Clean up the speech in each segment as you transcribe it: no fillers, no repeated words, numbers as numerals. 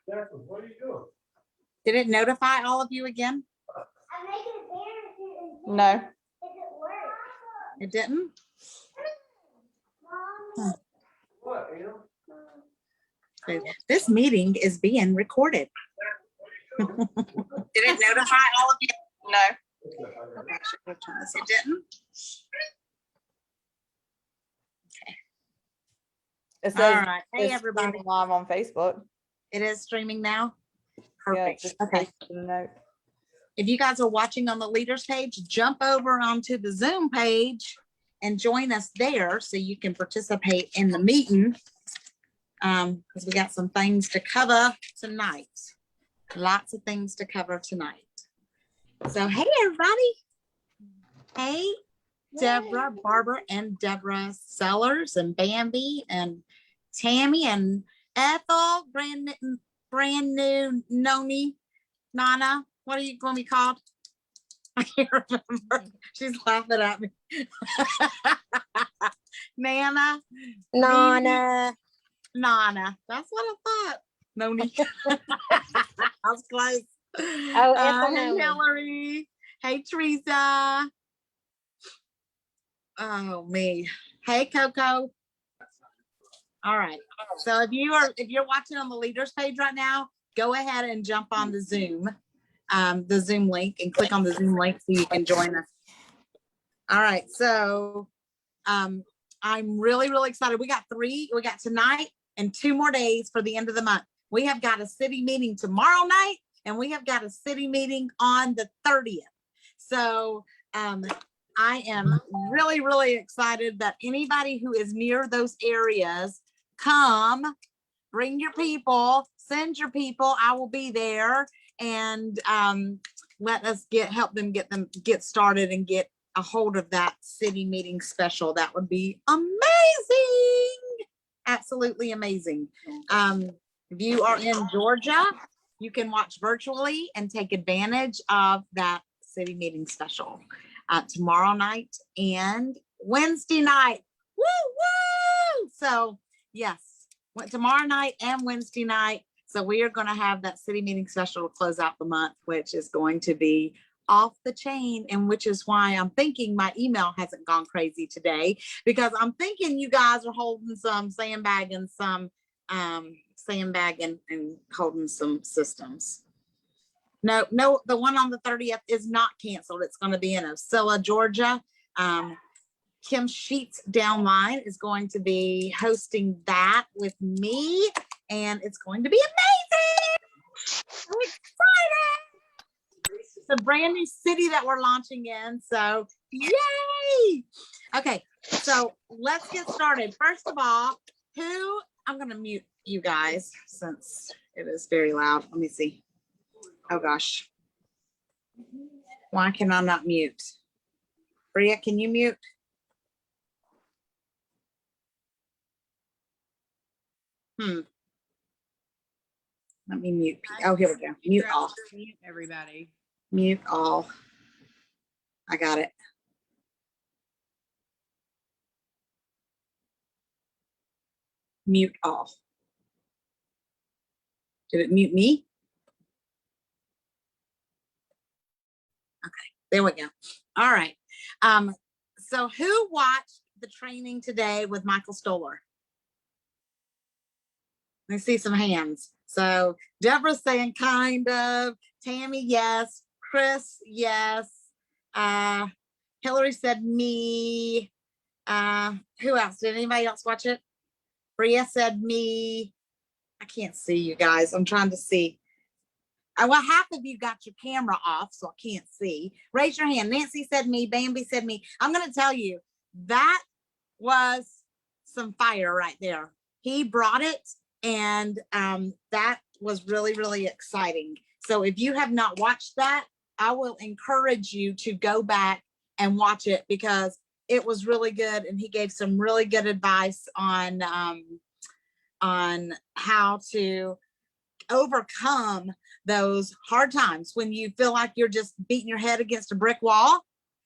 What are you doing? Did it notify all of you again? I'm making a banner. No. If it works. It didn't? Mom. What, you know? So this meeting is being recorded. Did it notify all of you? No. Okay, I should have turned this off. It didn't? It All says right. Hey, it's everybody. streaming live on Facebook. It is streaming now? Yeah, Perfect. just Okay. posted a note. If you guys are watching on the leaders page, jump over onto the Zoom page and join us there so you can participate in the meeting. Because we got some things to cover tonight. Lots of things to cover tonight. So, hey, everybody. Hey, Deborah, Barbara, and Deborah Sellers, and Bambi, and Tammy, and Ethel, brand new Noni, Nana. What are you going to be called? I can't remember. She's laughing at me. Nana. Nana. Nana. That's what I thought. Noni. I was close. Ethel Hey, Noni. Hillary. Hey, Teresa. Oh, me. Hey, Coco. All right. So if you're watching on the leaders page right now, go ahead and jump on the Zoom link and click on the Zoom link so you can join us. All right. So I'm really, really excited. We got tonight and 2 more days for the end of the month. We have got a city meeting tomorrow night and we have got a city meeting on the 30th. So I am really, really excited that anybody who is near those areas, come, bring your people, send your people. I will be there, and let us help them get started and get a hold of that city meeting special. That would be amazing. Absolutely amazing. If you are in Georgia, you can watch virtually and take advantage of that city meeting special tomorrow night and Wednesday night. Woo woo! So yes, tomorrow night and Wednesday night. So we are going to have that city meeting special to close out the month, which is going to be off the chain, and which is why I'm thinking my email hasn't gone crazy today, because I'm thinking you guys are holding some sandbag and holding some systems. No, the one on the 30th is not canceled. It's going to be in Ocilla, Georgia. Kim Sheets Downline is going to be hosting that with me, and it's going to be amazing. I'm excited. It's a brand new city that we're launching in, so yay. Okay, so let's get started. First of all, I'm going to mute you guys since it is very loud. Let me see. Oh gosh. Why can I not mute? Bria, can you mute? Let me mute. Oh, here we go. Mute all. Mute everybody. Mute all. I got it. Mute all. Did it mute me? Okay, there we go. All right. So who watched the training today with Michael Stoller? Let me see some hands. So Deborah's saying kind of. Tammy, yes. Chris, yes. Hillary said me. Who else? Did anybody else watch it? Bria said me. I can't see you guys. I'm trying to see. Well, half of you got your camera off, so I can't see. Raise your hand. Nancy said me. Bambi said me. I'm going to tell you, that was some fire right there. He brought it, and that was really, really exciting. So if you have not watched that, I will encourage you to go back and watch it, because it was really good, and he gave some really good advice on how to overcome those hard times when you feel like you're just beating your head against a brick wall.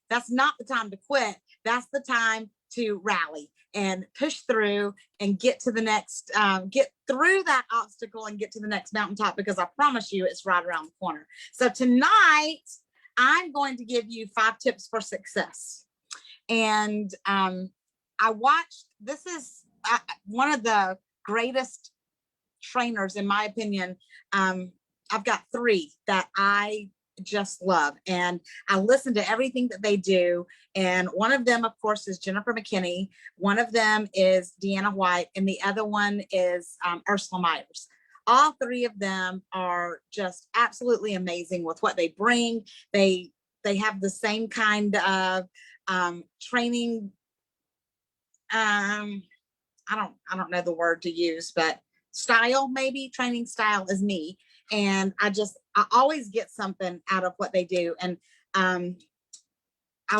That's not the time to quit. That's the time to rally. and push through and get to the next, get through that obstacle and get to the next mountaintop, because I promise you it's right around the corner. So tonight I'm going to give you 5 tips for success. And I watched, this is one of the greatest trainers, in my opinion. I've got 3 that I just love, and I listen to everything that they do. And one of them, of course, is Jennifer McKinney. One of them is Deanna White, and the other one is Ursula Myers. All 3 of them are just absolutely amazing with what they bring. They have the same kind of training. I don't know the word to use, but style, maybe training style is me. And I always get something out of what they do. And I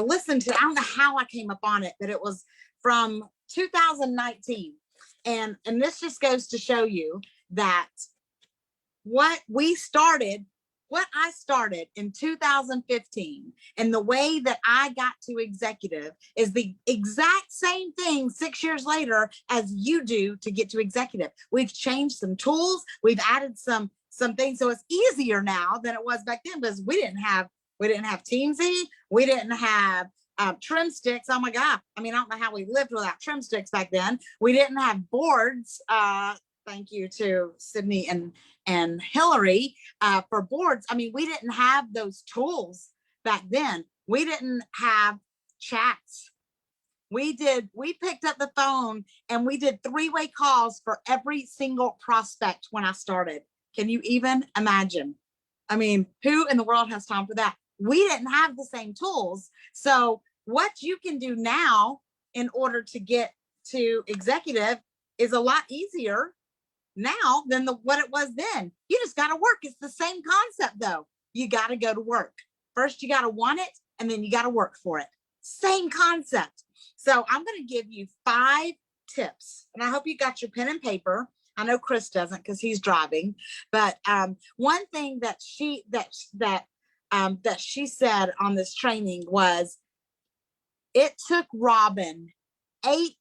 listened to, I don't know how I came up on it, but it was from 2019. And this just goes to show you that what I started in 2015 and the way that I got to executive is the exact same thing 6 years later as you do to get to executive. We've changed some tools. We've added some things. So it's easier now than it was back then, because we didn't have Teamsy. We didn't have trim sticks. Oh my God. I mean, I don't know how we lived without trim sticks back then. We didn't have boards. Thank you to Sydney and Hillary for boards. I mean, we didn't have those tools back then. We didn't have chats. We picked up the phone and we did 3-way calls for every single prospect when I started. Can you even imagine? I mean, who in the world has time for that? We didn't have the same tools. So what you can do now in order to get to executive is a lot easier now than what it was then. You just got to work. It's the same concept though. You got to go to work. First, you got to want it, and then you got to work for it. Same concept. So I'm going to give you 5 tips, and I hope you got your pen and paper. I know Chris doesn't because he's driving, but one thing that she said on this training was, it took Robin 8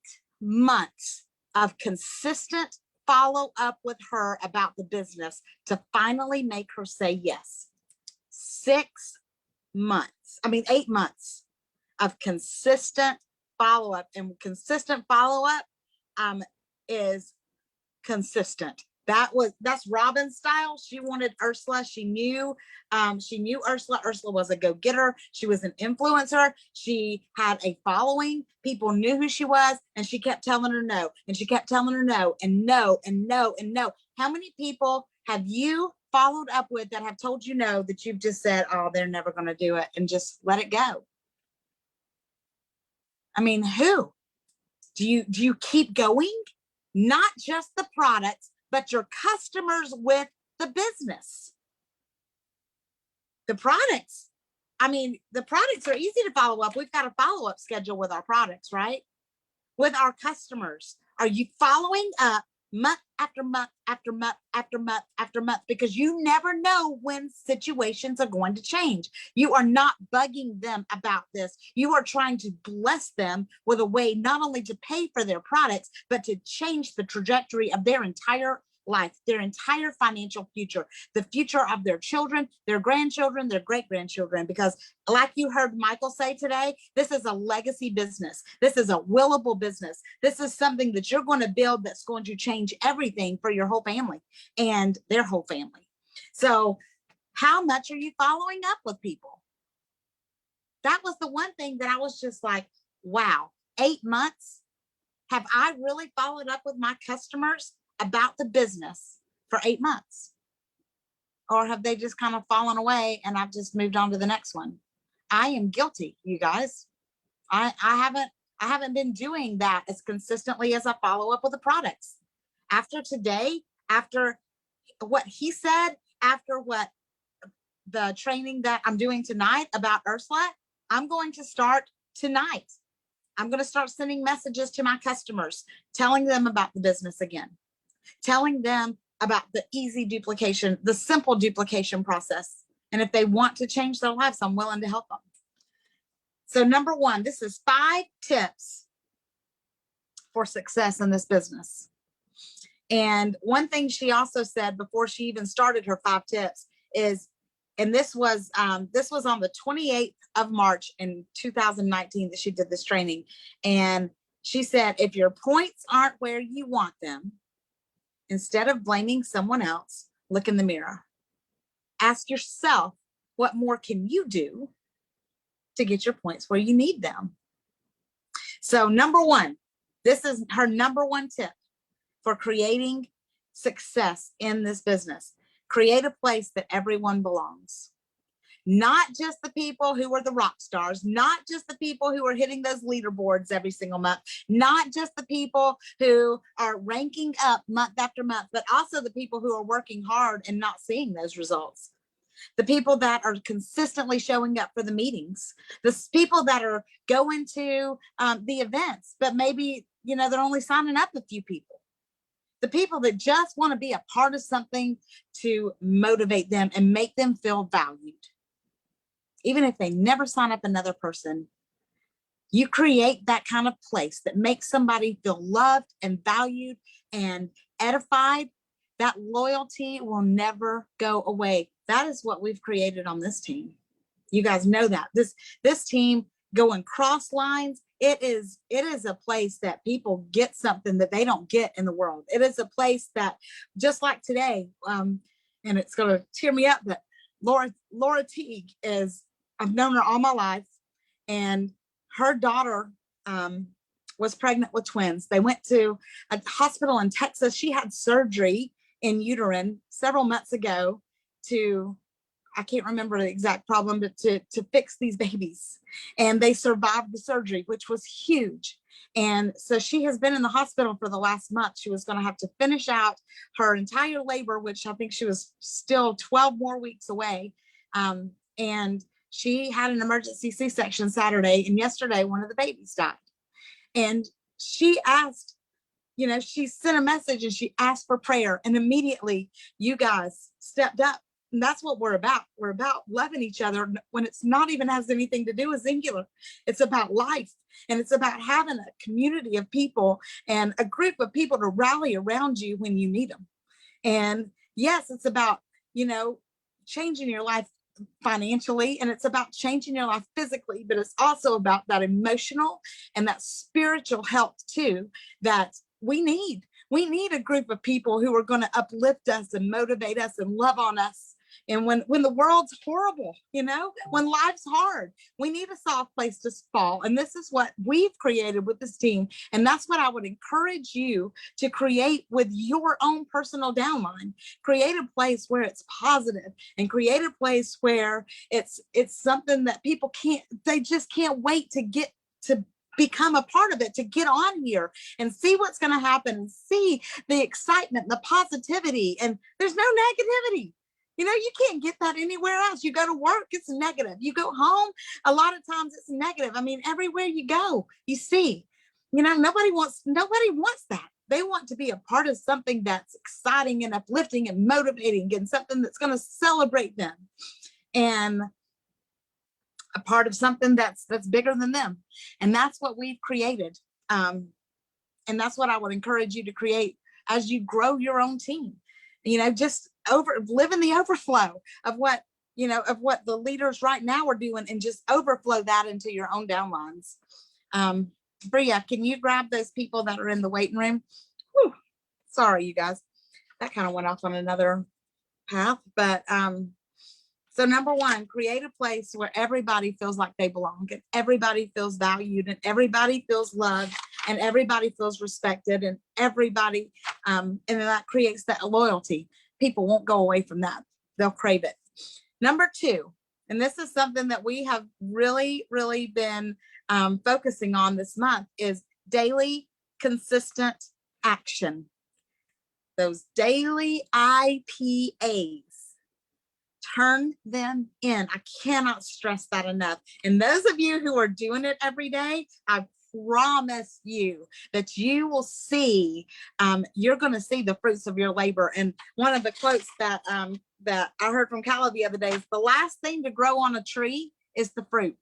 months of consistent follow up with her about the business to finally make her say yes. 8 months of consistent follow up, and consistent follow up is consistent. That's Robin's style. She wanted Ursula. She knew Ursula. Ursula was a go-getter. She was an influencer. She had a following. People knew who she was, and she kept telling her no, and she kept telling her no, and no, and no, and no. How many people have you followed up with that have told you no, that you've just said, oh, they're never going to do it, and just let it go? I mean, who? Do you keep going? Not just the products, but your customers with the business. The products, I mean, the products are easy to follow up. We've got a follow-up schedule with our products, right? With our customers. Are you following up month after month after month after month after month? Because you never know when situations are going to change. You are not bugging them about this. You are trying to bless them with a way not only to pay for their products, but to change the trajectory of their entire life, their entire financial future, the future of their children, their grandchildren, their great-grandchildren. Because like you heard Michael say today, this is a legacy business. This is a willable business. This is something that you're going to build that's going to change everything for your whole family and their whole family. So how much are you following up with people? That was the one thing that I was just like, wow, 8 months? Have I really followed up with my customers about the business for 8 months? Or have they just kind of fallen away and I've just moved on to the next one? I am guilty, you guys. I haven't been doing that as consistently as I follow up with the products. After today, after what he said, after what the training that I'm doing tonight about Ursula, I'm going to start tonight. I'm going to start sending messages to my customers, telling them about the business again, telling them about the easy duplication, the simple duplication process. And if they want to change their lives, I'm willing to help them. So number 1, this is 5 tips for success in this business. And one thing she also said before she even started her 5 tips is, and this was on the 28th of March in 2019 that she did this training. And she said, if your points aren't where you want them, instead of blaming someone else, look in the mirror. Ask yourself, what more can you do to get your points where you need them? So number one, this is her number one tip for creating success in this business. Create a place that everyone belongs. Not just the people who are the rock stars, not just the people who are hitting those leaderboards every single month, not just the people who are ranking up month after month, but also the people who are working hard and not seeing those results. The people that are consistently showing up for the meetings, the people that are going to the events, but maybe, they're only signing up a few people. The people that just want to be a part of something to motivate them and make them feel valued. Even if they never sign up another person, you create that kind of place that makes somebody feel loved and valued and edified. That loyalty will never go away. That is what we've created on this team. You guys know that. This team going cross lines, it is a place that people get something that they don't get in the world. It is a place that, just like today, and it's going to tear me up, that Laura Teague is, I've known her all my life, and her daughter was pregnant with twins. They went to a hospital in Texas. She had surgery in uterine several months ago to, I can't remember the exact problem, but to fix these babies. And they survived the surgery, which was huge. And so she has been in the hospital for the last month. She was going to have to finish out her entire labor, which I think she was still 12 more weeks away. And she had an emergency C-section Saturday, and yesterday one of the babies died. And she asked, she sent a message and she asked for prayer, and immediately you guys stepped up. And that's what we're about. We're about loving each other when it's not even has anything to do with Xyngular. It's about life, and it's about having a community of people and a group of people to rally around you when you need them. And yes, it's about, changing your life financially, and it's about changing your life physically, but it's also about that emotional and that spiritual health too that we need. We need a group of people who are going to uplift us and motivate us and love on us. And when the world's horrible, when life's hard, we need a soft place to fall. And this is what we've created with this team. And that's what I would encourage you to create with your own personal downline. Create a place where it's positive, and create a place where it's something that people they just can't wait to get to become a part of it, to get on here and see what's going to happen and see the excitement, the positivity, and there's no negativity. You can't get that anywhere else. You go to work, it's negative. You go home, a lot of times it's negative. I mean, everywhere you go, you see, nobody wants that. They want to be a part of something that's exciting and uplifting and motivating, and something that's going to celebrate them, and a part of something that's bigger than them. And that's what we've created. And that's what I would encourage you to create as you grow your own team. Just live in the overflow of what the leaders right now are doing, and just overflow that into your own downlines. Bria, can you grab those people that are in the waiting room? Whew. Sorry, you guys, that kind of went off on another path, but so number one, create a place where everybody feels like they belong, and everybody feels valued, and everybody feels loved, and everybody feels respected, and everybody, and that creates that loyalty. People won't go away from that. They'll crave it. Number two, and this is something that we have really, really been focusing on this month, is daily, consistent action. Those daily IPAs. Turn them in. I cannot stress that enough. And those of you who are doing it every day, I promise you that you will see, you're going to see the fruits of your labor. And one of the quotes that I heard from Callie the other day is, the last thing to grow on a tree is the fruit.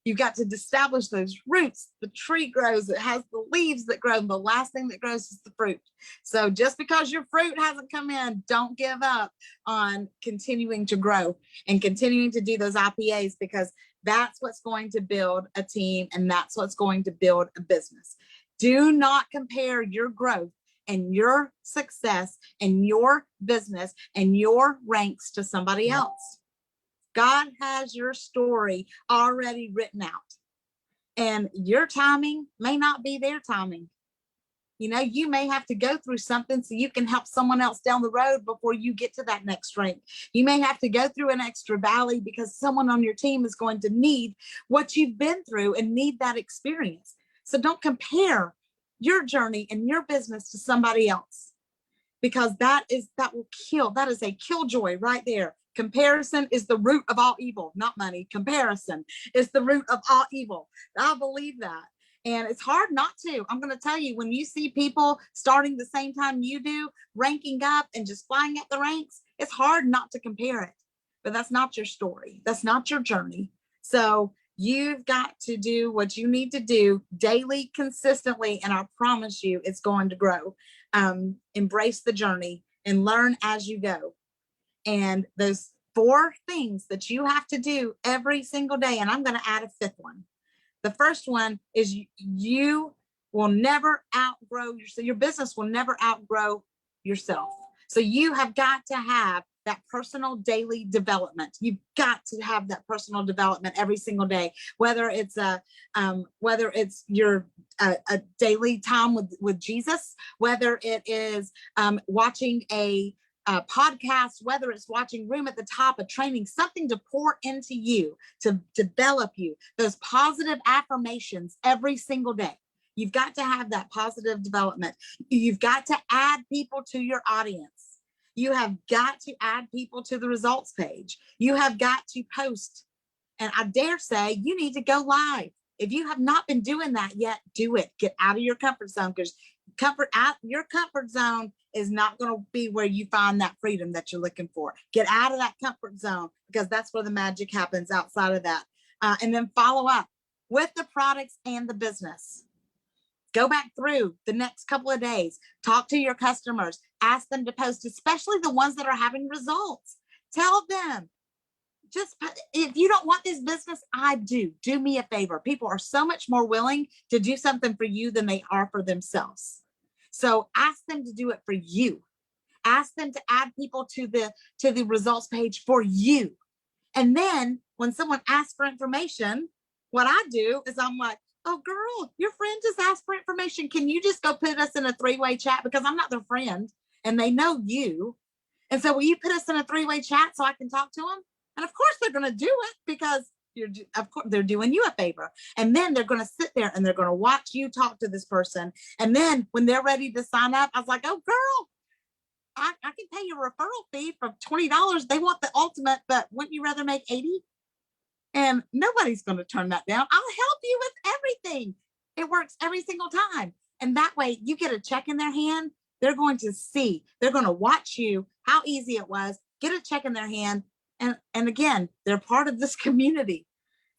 You've got to establish those roots. The tree grows, it has the leaves that grow, and the last thing that grows is the fruit. So just because your fruit hasn't come in, don't give up on continuing to grow and continuing to do those IPAs, because that's what's going to build a team, and that's what's going to build a business. Do not compare your growth and your success and your business and your ranks to somebody else. God has your story already written out, and your timing may not be their timing. You know, you may have to go through something so you can help someone else down the road before you get to that next rank. You may have to go through an extra valley because someone on your team is going to need what you've been through and need that experience. So don't compare your journey and your business to somebody else, because that is a killjoy right there. Comparison is the root of all evil, not money. Comparison is the root of all evil. I believe that. And it's hard not to. I'm going to tell you, when you see people starting the same time you do, ranking up and just flying up the ranks, it's hard not to compare it. But that's not your story. That's not your journey. So you've got to do what you need to do daily, consistently, and I promise you it's going to grow. Embrace the journey and learn as you go. And those 4 things that you have to do every single day, and I'm going to add a 5th one. The first one is you will never outgrow your business will never outgrow yourself. So you have got to have that personal daily development. You've got to have that personal development every single day, whether it's your a daily time with Jesus, whether it is watching a podcast, whether it's watching Room at the Top, a training, something to pour into you, to develop you, those positive affirmations every single day. You've got to have that positive development. You've got to add people to your audience. You have got to add people to the results page. You have got to post. And I dare say you need to go live. If you have not been doing that yet, do it. Get out of your comfort zone, because your comfort zone is not going to be where you find that freedom that you're looking for. Get out of that comfort zone, because that's where the magic happens outside of that. And then follow up with the products and the business. Go back through the next couple of days, talk to your customers, ask them to post, especially the ones that are having results. Tell them, just if you don't want this business, I do. Do me a favor. People are so much more willing to do something for you than they are for themselves. So ask them to do it for you. Ask them to add people to the results page for you. And then when someone asks for information, what I do is I'm like, oh, girl, your friend just asked for information. Can you just go put us in a 3-way chat? Because I'm not their friend and they know you. And so will you put us in a 3-way chat so I can talk to them? And of course they're going to do it, because of course they're doing you a favor. And then they're going to sit there and they're going to watch you talk to this person. And then when they're ready to sign up, I was like, oh, girl, I can pay you a referral fee for $20. They want the ultimate, but wouldn't you rather make 80? And nobody's going to turn that down. I'll help you with everything. It works every single time. And that way you get a check in their hand. They're going to see, they're going to watch you, how easy it was, get a check in their hand. And again, they're part of this community,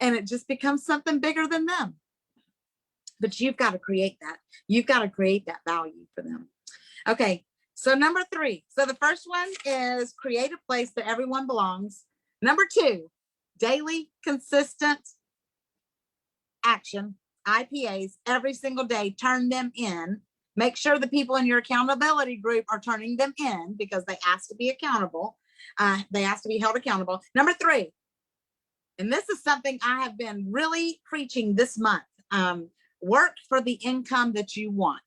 and it just becomes something bigger than them. But you've got to create that. You've got to create that value for them. Okay. So number 3. So the first one is create a place that everyone belongs. Number 2, daily, consistent action, IPAs, every single day. Turn them in. Make sure the people in your accountability group are turning them in, because they ask to be accountable. They ask to be held accountable. Number 3, and this is something I have been really preaching this month. Work for the income that you want.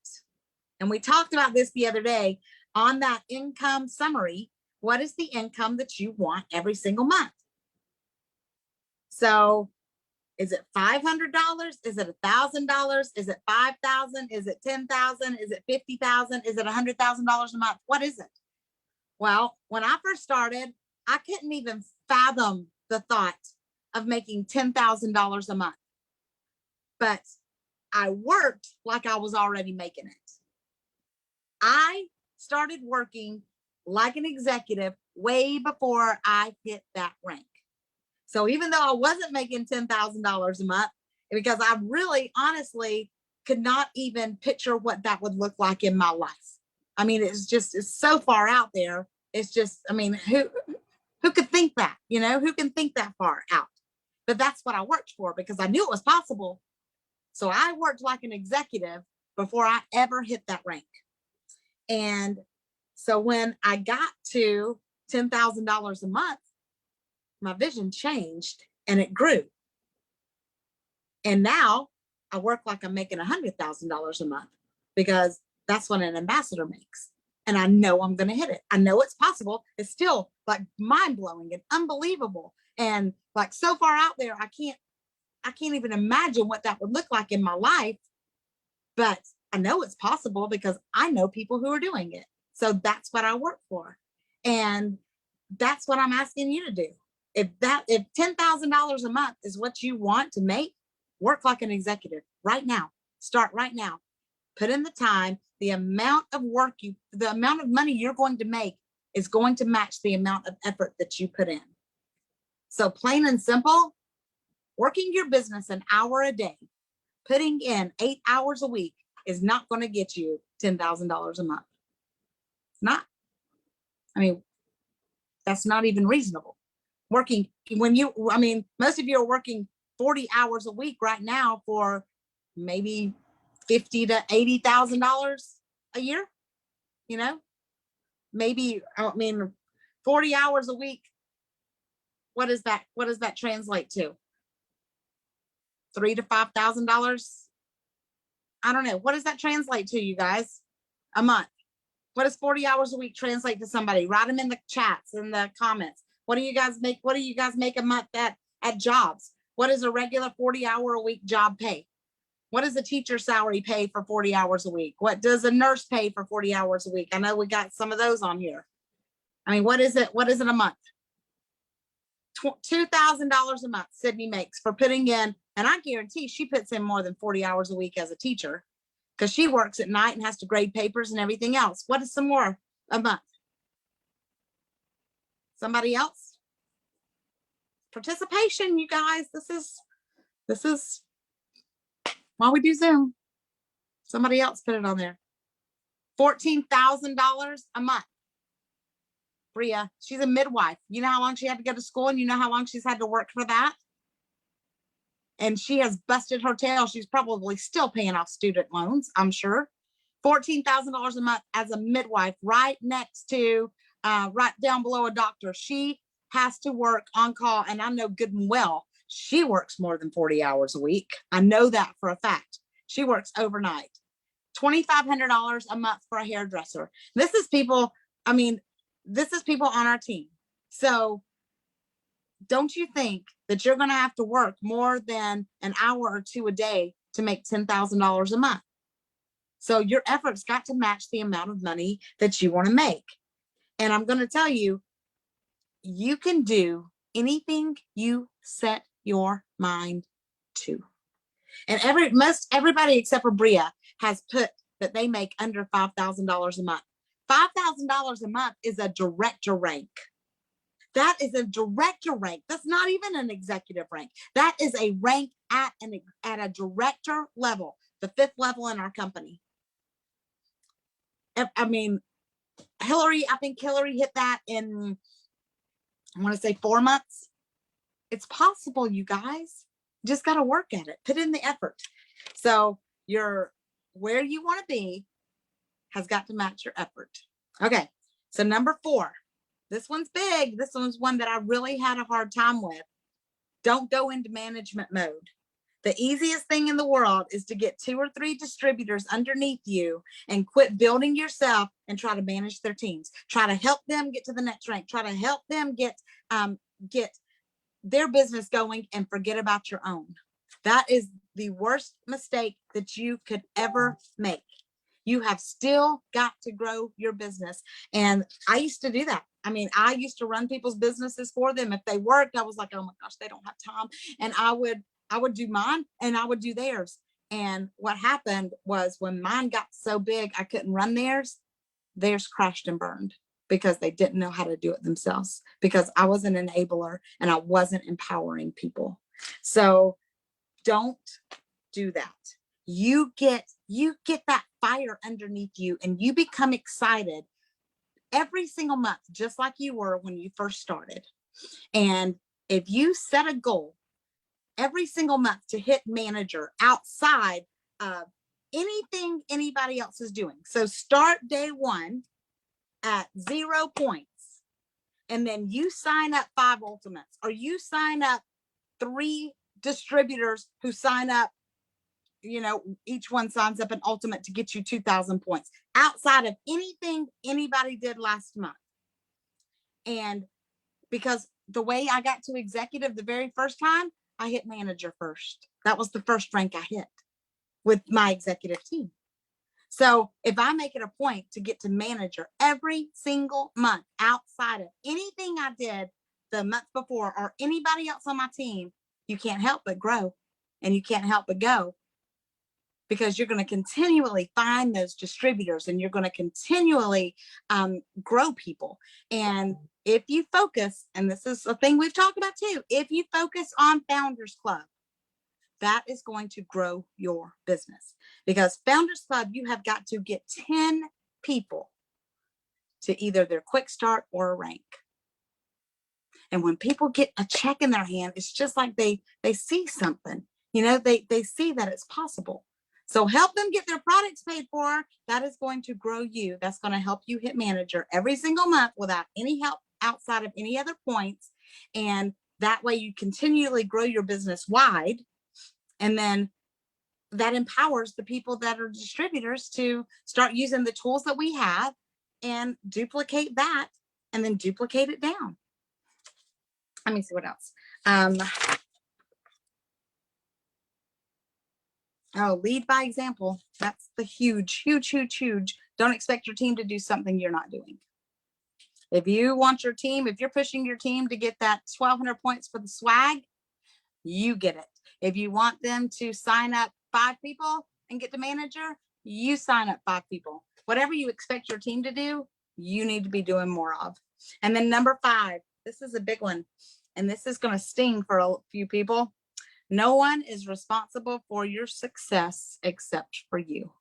And we talked about this the other day on that income summary. What is the income that you want every single month? So is it $500? Is it $1,000? Is it $5,000? Is it $10,000? Is it $50,000? Is it $100,000 a month? What is it? Well, when I first started, I couldn't even fathom the thought of making $10,000 a month. But I worked like I was already making it. I started working like an executive way before I hit that rank. So even though I wasn't making $10,000 a month, because I really honestly could not even picture what that would look like in my life. I mean, it's so far out there. It's just, I mean, who could think that, who can think that far out? But that's what I worked for because I knew it was possible. So I worked like an executive before I ever hit that rank. And so when I got to $10,000 a month, my vision changed and it grew. And now I work like I'm making $100,000 a month because that's what an ambassador makes. And I know I'm going to hit it. I know it's possible. It's still like mind blowing and unbelievable. And like so far out there, I can't even imagine what that would look like in my life. But I know it's possible because I know people who are doing it. So that's what I work for. And that's what I'm asking you to do. If $10,000 a month is what you want to make, work like an executive right now. Start right now. Put in the time. The amount of the amount of money you're going to make is going to match the amount of effort that you put in. So plain and simple, working your business an hour a day, putting in 8 hours a week is not going to get you $10,000 a month. It's not. I mean, that's not even reasonable. Most of you are working 40 hours a week right now for maybe $50,000 to $80,000 a year, maybe, 40 hours a week. What does that translate to? $3,000 to $5,000. I don't know. What does that translate to, you guys? A month. What does 40 hours a week translate to somebody? Write them in the chats, in the comments. What do you guys make a month at jobs? What does a regular 40-hour-a-week job pay? What does a teacher salary pay for 40 hours a week? What does a nurse pay for 40 hours a week? I know we got some of those on here. I mean, what is it? What is it a month? $2,000 a month Sydney makes for putting in, and I guarantee she puts in more than 40 hours a week as a teacher because she works at night and has to grade papers and everything else. What is some more a month? Somebody else? Participation, you guys. This is why we do Zoom. Somebody else put it on there. $14,000 a month. Bria, she's a midwife. You know how long she had to go to school, and you know how long she's had to work for that? And she has busted her tail. She's probably still paying off student loans, I'm sure. $14,000 a month as a midwife, right next to, right down below a doctor. She has to work on call, and I know good and well she works more than 40 hours a week. I know that for a fact. She works overnight. $2,500 a month for a hairdresser. This is people on our team. So don't you think that you're going to have to work more than an hour or two a day to make $10,000 a month? So your efforts got to match the amount of money that you want to make. And I'm going to tell you, you can do anything you set your mind to. And everybody except for Bria has put that they make under $5,000 a month. $5,000 a month is a director rank. That is a director rank. That's not even an executive rank. That is a rank at a director level, the 5th level in our company. I mean, I think Hillary hit that in, I want to say 4 months. It's possible, you guys. Just got to work at it. Put in the effort. So where you want to be has got to match your effort. Okay. So number 4, this one's big. This one's one that I really had a hard time with. Don't go into management mode. The easiest thing in the world is to get 2 or 3 distributors underneath you and quit building yourself and try to manage their teams. Try to help them get to the next rank. Try to help them get their business going and forget about your own. That is the worst mistake that you could ever make. You have still got to grow your business. And I used to do that. I mean, I used to run people's businesses for them. If they worked, I was like, oh my gosh, they don't have time. And I would do mine and I would do theirs. And what happened was when mine got so big, I couldn't run theirs crashed and burned. because they didn't know how to do it themselves, because I was an enabler and I wasn't empowering people. So don't do that. You get that fire underneath you and you become excited every single month, just like you were when you first started. And if you set a goal every single month to hit manager outside of anything anybody else is doing. So start day one at 0 points, and then you sign up 5 ultimates, or you sign up 3 distributors who sign up, each one signs up an ultimate to get you 2,000 points outside of anything anybody did last month. And because the way I got to executive the very first time, I hit manager first. That was the first rank I hit with my executive team. So if I make it a point to get to manager every single month outside of anything I did the month before or anybody else on my team, you can't help but grow and you can't help but go, because you're going to continually find those distributors and you're going to continually grow people. And if you focus, and this is a thing we've talked about too, if you focus on Founders Club, that is going to grow your business, because Founders Club, you have got to get 10 people to either their quick start or a rank. And when people get a check in their hand, it's just like they see something, they see that it's possible. So help them get their products paid for. That is going to grow you. That's going to help you hit manager every single month without any help outside of any other points. And that way you continually grow your business wide. And then that empowers the people that are distributors to start using the tools that we have and duplicate that and then duplicate it down. Let me see what else. Lead by example. That's the huge. Don't expect your team to do something you're not doing. If you want your team, if you're pushing your team to get that 1,200 points for the swag, you get it. If you want them to sign up 5 people and get to manager, you sign up 5 people. Whatever you expect your team to do, you need to be doing more of. And then number 5, this is a big one, and this is going to sting for a few people. No one is responsible for your success except for you.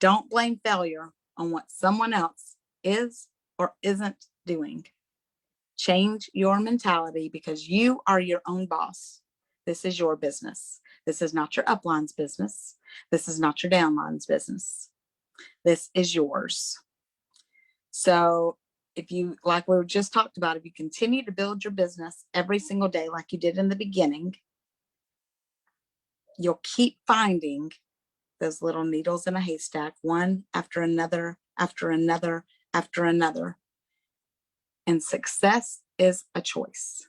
Don't blame failure on what someone else is or isn't doing. Change your mentality, because you are your own boss. This is your business. This is not your upline's business. This is not your downline's business. This is yours. So if you, like we just talked about, if you continue to build your business every single day like you did in the beginning, you'll keep finding those little needles in a haystack, one after another, after another, after another. And success is a choice.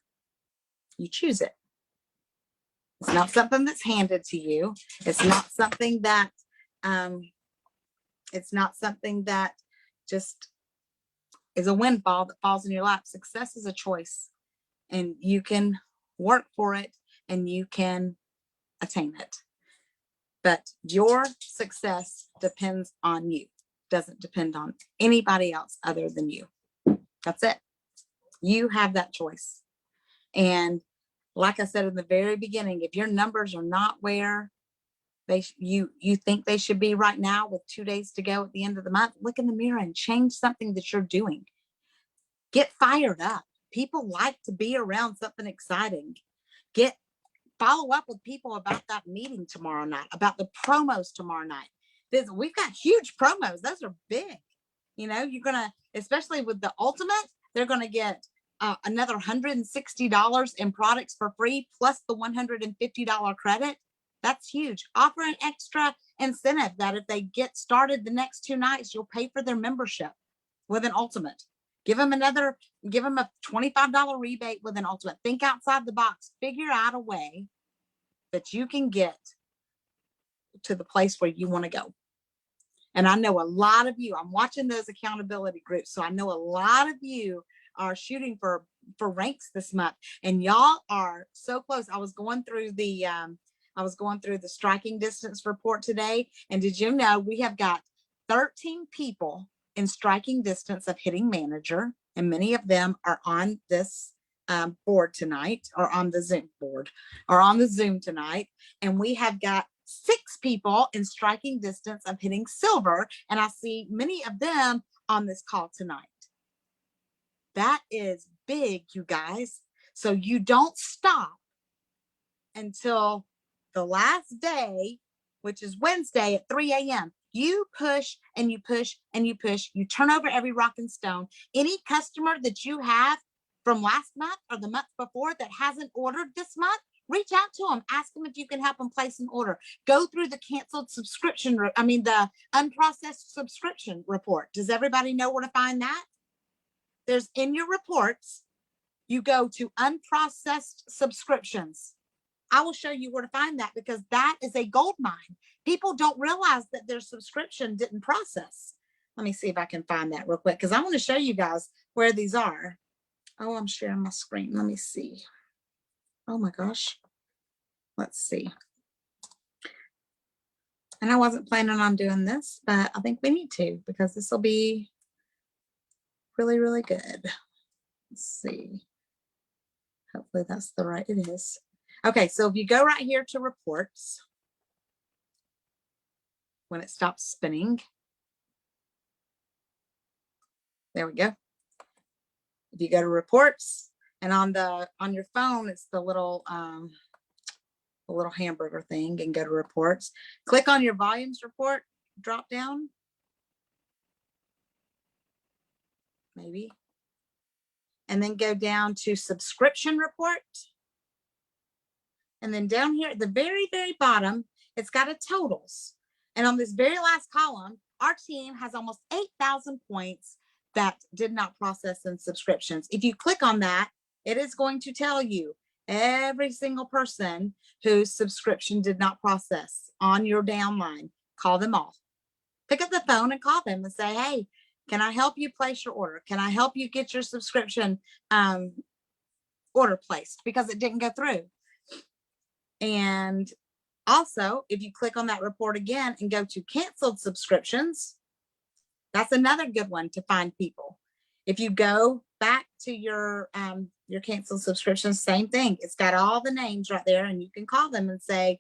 You choose it. It's not something that's handed to you. It's not something that just is a windfall that falls in your lap. Success is a choice, and you can work for it and you can attain it. But your success depends on you. Doesn't depend on anybody else other than you. That's it. You have that choice. And like I said in the very beginning, if your numbers are not where you think they should be right now, with 2 days to go at the end of the month, look in the mirror and change something that you're doing. Get fired up. People like to be around something exciting. Follow up with people about that meeting tomorrow night, about the promos tomorrow night. We've got huge promos. Those are big. You're going to, especially with the ultimate, they're going to get another $160 in products for free, plus the $150 credit. That's huge. Offer an extra incentive that if they get started the next 2 nights, you'll pay for their membership with an ultimate. Give them a $25 rebate with an ultimate. Think outside the box. Figure out a way that you can get to the place where you want to go. And I know a lot of you, I'm watching those accountability groups, so I know a lot of you are shooting for ranks this month, and y'all are so close. I was going through the striking distance report today, and did you know we have got 13 people in striking distance of hitting manager, and many of them are on this board tonight, or on the Zoom board, or on the Zoom tonight. And we have got 6 people in striking distance of hitting silver, and I see many of them on this call tonight. That is big, you guys. So you don't stop until the last day, which is Wednesday at 3 a.m. You push and you push and you push. You turn over every rock and stone. Any customer that you have from last month or the month before that hasn't ordered this month, reach out to them. Ask them if you can help them place an order. Go through the canceled subscription, the unprocessed subscription report. Does everybody know where to find that? There's in your reports, you go to unprocessed subscriptions. I will show you where to find that, because that is a gold mine. People don't realize that their subscription didn't process. Let me see if I can find that real quick, because I want to show you guys where these are. Oh, I'm sharing my screen. Let me see. Oh my gosh. Let's see. And I wasn't planning on doing this, but I think we need to, because this will be really, really good. Let's see. Hopefully that's the right, it is. Okay, so if you go right here to reports, when it stops spinning, there we go. If you go to reports, and on your phone, it's the little hamburger thing, and go to reports. Click on your volumes report drop down. Maybe. And then go down to subscription report. And then down here at the very, very bottom, it's got a totals. And on this very last column, our team has almost 8,000 points that did not process in subscriptions. If you click on that, it is going to tell you every single person whose subscription did not process on your downline. Call them all. Pick up the phone and call them and say, hey, can I help you place your order? Can I help you get your subscription order placed because it didn't go through? And also, if you click on that report again and go to canceled subscriptions, that's another good one to find people. If you go back to your canceled subscriptions, same thing. It's got all the names right there, and you can call them and say,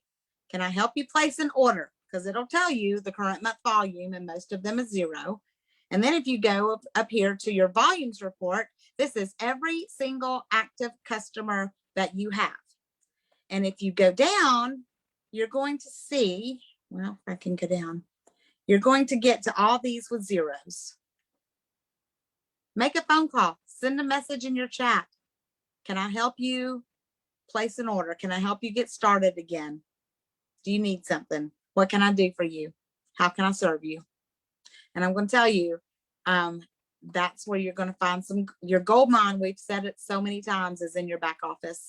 can I help you place an order? Because it'll tell you the current month volume, and most of them is 0. And then if you go up here to your volumes report, this is every single active customer that you have. And if you go down, you're going to see, well, if I can go down, you're going to get to all these with zeros. Make a phone call, send a message in your chat. Can I help you place an order? Can I help you get started again? Do you need something? What can I do for you? How can I serve you? And I'm going to tell you, that's where you're going to find your gold mine. We've said it so many times, is in your back office.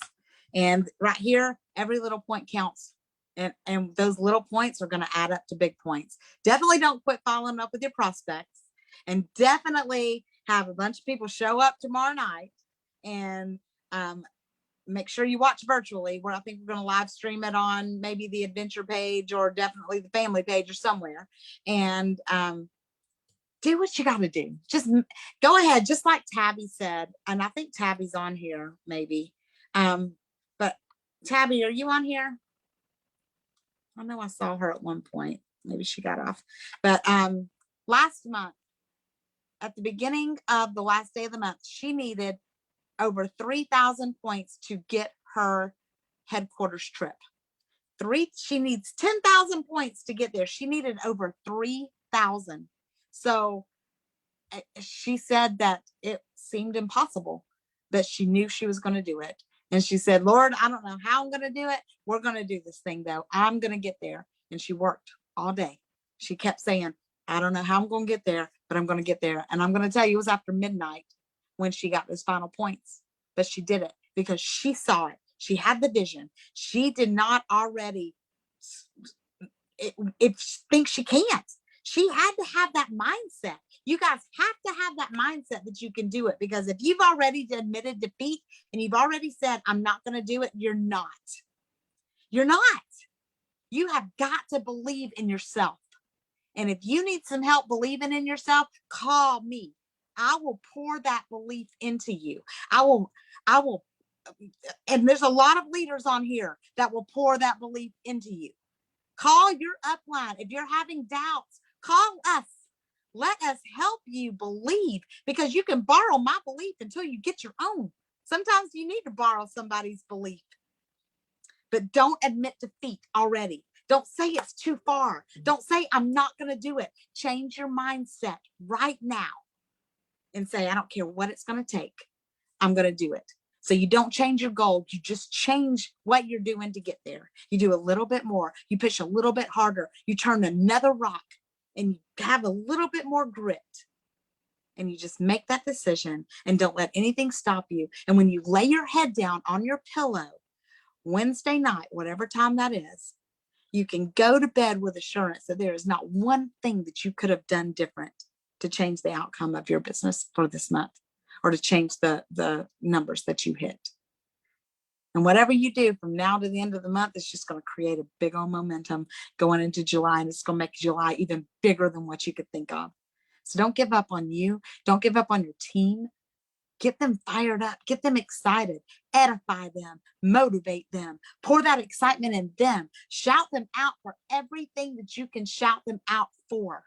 And right here, every little point counts. And those little points are going to add up to big points. Definitely don't quit following up with your prospects. And definitely have a bunch of people show up tomorrow night, and make sure you watch virtually, where I think we're going to live stream it on maybe the adventure page, or definitely the family page, or somewhere. And do what you got to do. Just go ahead, just like Tabby said. And I think Tabby's on here maybe. But Tabby, are you on here? I know I saw her at one point. Maybe she got off. But last month, at the beginning of the last day of the month, she needed over 3,000 points to get her headquarters trip. She needs 10,000 points to get there. She needed over 3,000. So she said that it seemed impossible, but she knew she was going to do it. And she said, Lord, I don't know how I'm going to do it. We're going to do this thing, though. I'm going to get there. And she worked all day. She kept saying, I don't know how I'm going to get there, but I'm going to get there. And I'm going to tell you, it was after midnight when she got those final points. But she did it because she saw it. She had the vision. She did not already think she can't. She had to have that mindset. You guys have to have that mindset that you can do it, because if you've already admitted defeat and you've already said, I'm not going to do it, you're not. You're not. You have got to believe in yourself. And if you need some help believing in yourself, call me. I will pour that belief into you. I will, and there's a lot of leaders on here that will pour that belief into you. Call your upline. If you're having doubts, call us. Let us help you believe, because you can borrow my belief until you get your own. Sometimes you need to borrow somebody's belief, but don't admit defeat already. Don't say it's too far. Don't say I'm not going to do it. Change your mindset right now and say, I don't care what it's going to take. I'm going to do it. So you don't change your goal. You just change what you're doing to get there. You do a little bit more. You push a little bit harder. You turn another rock and you have a little bit more grit. And you just make that decision and don't let anything stop you. And when you lay your head down on your pillow, Wednesday night, whatever time that is, you can go to bed with assurance that there is not one thing that you could have done different to change the outcome of your business for this month, or to change the numbers that you hit. And whatever you do from now to the end of the month, it's just going to create a big old momentum going into July, and it's going to make July even bigger than what you could think of. So don't give up on you. Don't give up on your team. Get them fired up. Get them excited. Edify them. Motivate them. Pour that excitement in them. Shout them out for everything that you can shout them out for.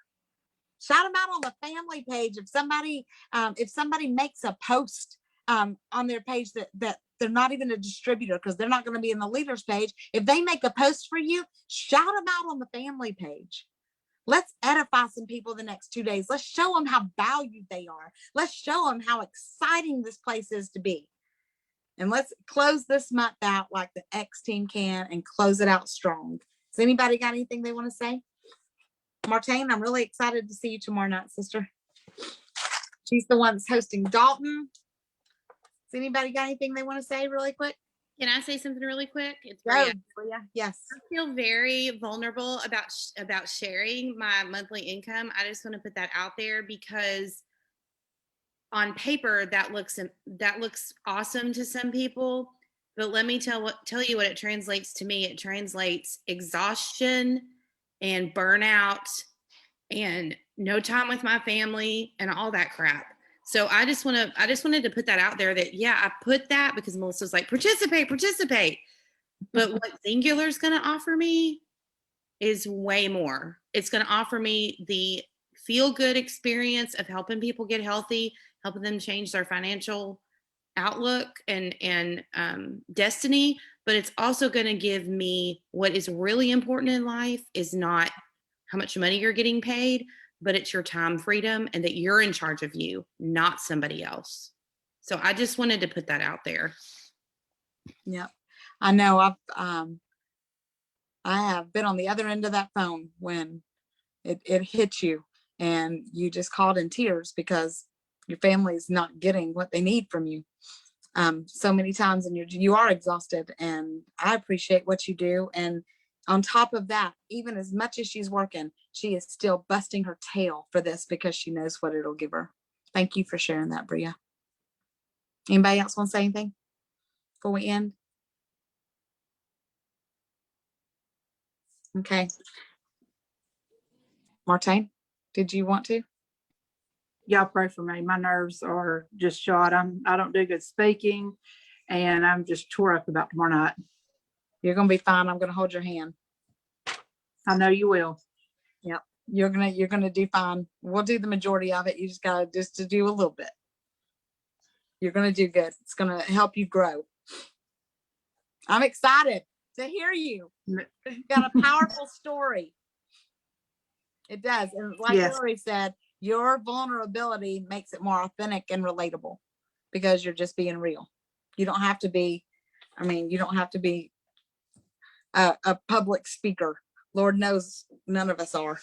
Shout them out on the family page. If somebody makes a post on their page that they're not even a distributor, because they're not going to be in the leaders page. If they make a post for you, shout them out on the family page. Let's edify some people the next 2 days. Let's show them how valued they are. Let's show them how exciting this place is to be. And let's close this month out like the X team can, and close it out strong. Has anybody got anything they want to say? Martine, I'm really excited to see you tomorrow night, sister. She's the one that's hosting Dalton. Has anybody got anything they want to say really quick? Can I say something really quick? It's Go, Bria. Bria. Yes. I feel very vulnerable about sharing my monthly income. I just want to put that out there, because on paper that looks awesome to some people, but let me tell you what it translates to me. It translates exhaustion and burnout and no time with my family and all that crap. So I just wanted to put that out there, that yeah, I put that because Melissa's like, participate. But what Xyngular is going to offer me is way more. It's going to offer me the feel good experience of helping people get healthy, helping them change their financial outlook and destiny. But it's also going to give me what is really important in life is not how much money you're getting paid, but it's your time freedom, and that you're in charge of you, not somebody else. So I just wanted to put that out there. Yep. I know I have been on the other end of that phone when it hit you, and you just called in tears because your family is not getting what they need from you so many times, and you are exhausted. And I appreciate what you do. And on top of that, even as much as she's working, she is still busting her tail for this because she knows what it'll give her. Thank you for sharing that, Bria. Anybody else want to say anything before we end? Okay. Martine, did you want to? Y'all pray for me. My nerves are just shot. I don't do good speaking, and I'm just tore up about tomorrow night. You're going to be fine. I'm going to hold your hand. I know you will. Yep. You're going to do fine. We'll do the majority of it. You just got to do a little bit. You're going to do good. It's going to help you grow. I'm excited to hear you. You've got a powerful story. It does. And like Yes. Lori said, your vulnerability makes it more authentic and relatable because you're just being real. You don't have to be, you don't have to be a public speaker. Lord knows none of us are,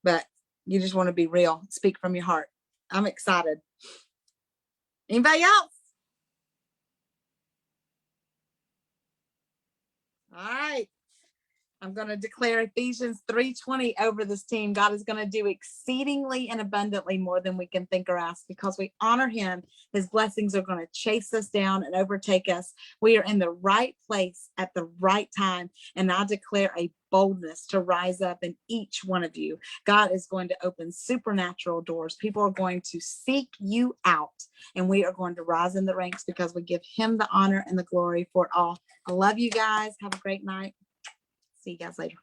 but you just want to be real. Speak from your heart. I'm excited. Anybody else? All right. I'm going to declare Ephesians 3:20 over this team. God is going to do exceedingly and abundantly more than we can think or ask because we honor him. His blessings are going to chase us down and overtake us. We are in the right place at the right time. And I declare a boldness to rise up in each one of you. God is going to open supernatural doors. People are going to seek you out, and we are going to rise in the ranks because we give him the honor and the glory for it all. I love you guys. Have a great night. See you guys later.